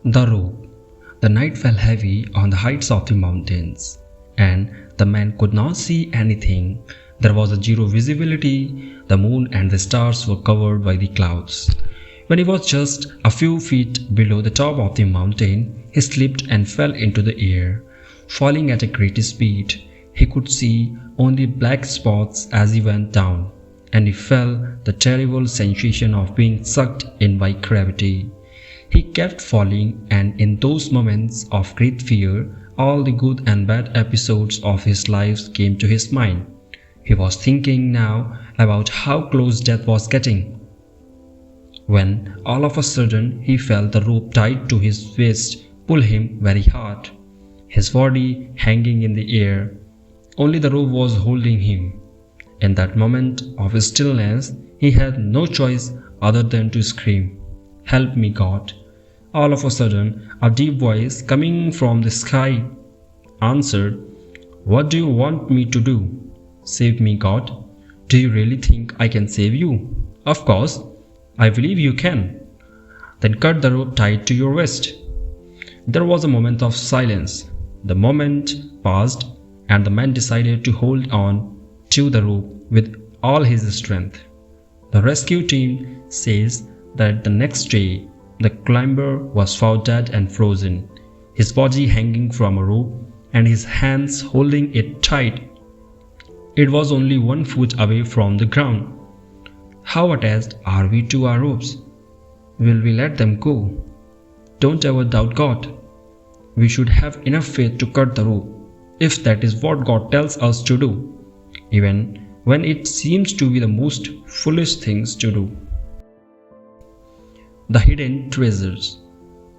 The rope. The night fell heavy on the heights of the mountains, and the man could not see anything. There was a zero visibility. The moon and the stars were covered by the clouds. When he was just a few feet below the top of the mountain, he slipped and fell into the air. Falling at a great speed, he could see only black spots as he went down, and he felt the terrible sensation of being sucked in by gravity. He kept falling, and in those moments of great fear, all the good and bad episodes of his life came to his mind. He was thinking now about how close death was getting, when all of a sudden he felt the rope tied to his waist pull him very hard, his body hanging in the air. Only the rope was holding him. In that moment of stillness, he had no choice other than to scream, "Help me, God!" All of a sudden, a deep voice coming from the sky answered, "What do you want me to do?" "Save me, God." "Do you really think I can save you?" "Of course, I believe you can." "Then cut the rope tied to your waist." There was a moment of silence. The moment passed, and the man decided to hold on to the rope with all his strength. The rescue team says that the next day, the climber was found dead and frozen, his body hanging from a rope and his hands holding it tight. It was only 1 foot away from the ground. How attached are we to our ropes? Will we let them go? Don't ever doubt God. We should have enough faith to cut the rope, if that is what God tells us to do, even when it seems to be the most foolish things to do. The hidden treasures.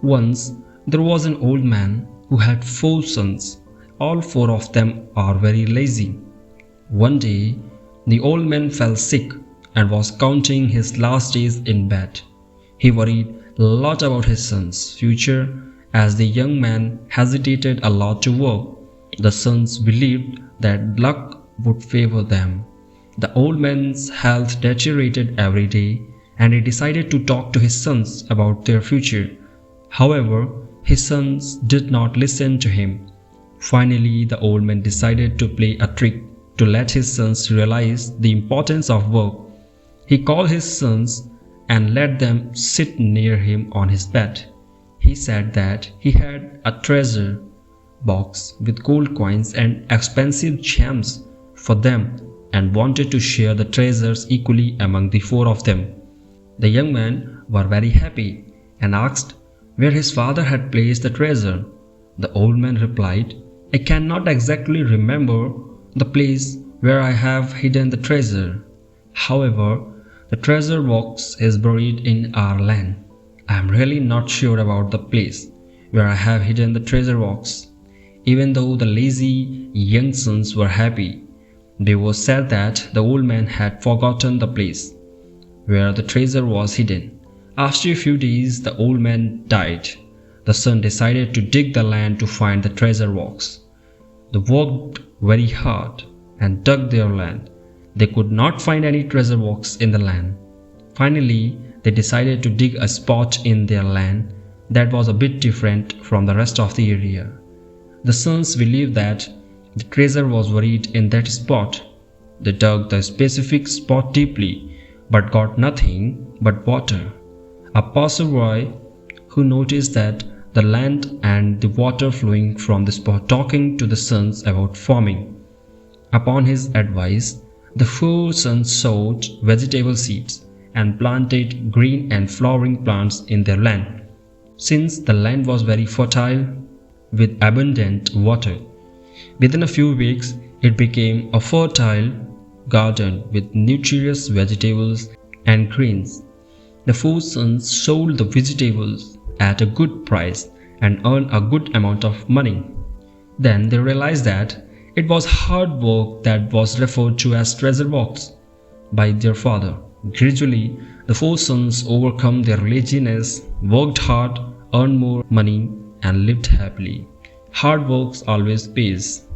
Once there was an old man who had 4 sons. All 4 of them are very lazy. One day, the old man fell sick and was counting his last days in bed. He worried a lot about his sons' future, as the young man hesitated a lot to work. The sons believed that luck would favor them. The old man's health deteriorated every day, and he decided to talk to his sons about their future. However, his sons did not listen to him. Finally, the old man decided to play a trick to let his sons realize the importance of work. He called his sons and let them sit near him on his bed. He said that he had a treasure box with gold coins and expensive gems for them and wanted to share the treasures equally among the 4 of them. The young men were very happy and asked where his father had placed the treasure. The old man replied, "I cannot exactly remember the place where I have hidden the treasure. However, the treasure box is buried in our land. I am really not sure about the place where I have hidden the treasure box." Even though the lazy young sons were happy, they were sad that the old man had forgotten the place where the treasure was hidden. After a few days, the old man died. The son decided to dig the land to find the treasure box. They worked very hard and dug their land. They could not find any treasure box in the land. Finally, they decided to dig a spot in their land that was a bit different from the rest of the area. The sons believed that the treasure was buried in that spot. They dug the specific spot deeply, but got nothing but water. A passerby who noticed that the land and the water flowing from the spot talking to the sons about farming. Upon his advice, the 4 sons sowed vegetable seeds and planted green and flowering plants in their land. Since the land was very fertile with abundant water, within a few weeks it became a fertile garden with nutritious vegetables and greens. The 4 sons sold the vegetables at a good price and earned a good amount of money. Then they realized that it was hard work that was referred to as treasure box by their father. Gradually, the 4 sons overcome their laziness, worked hard, earned more money, and lived happily. Hard work always pays.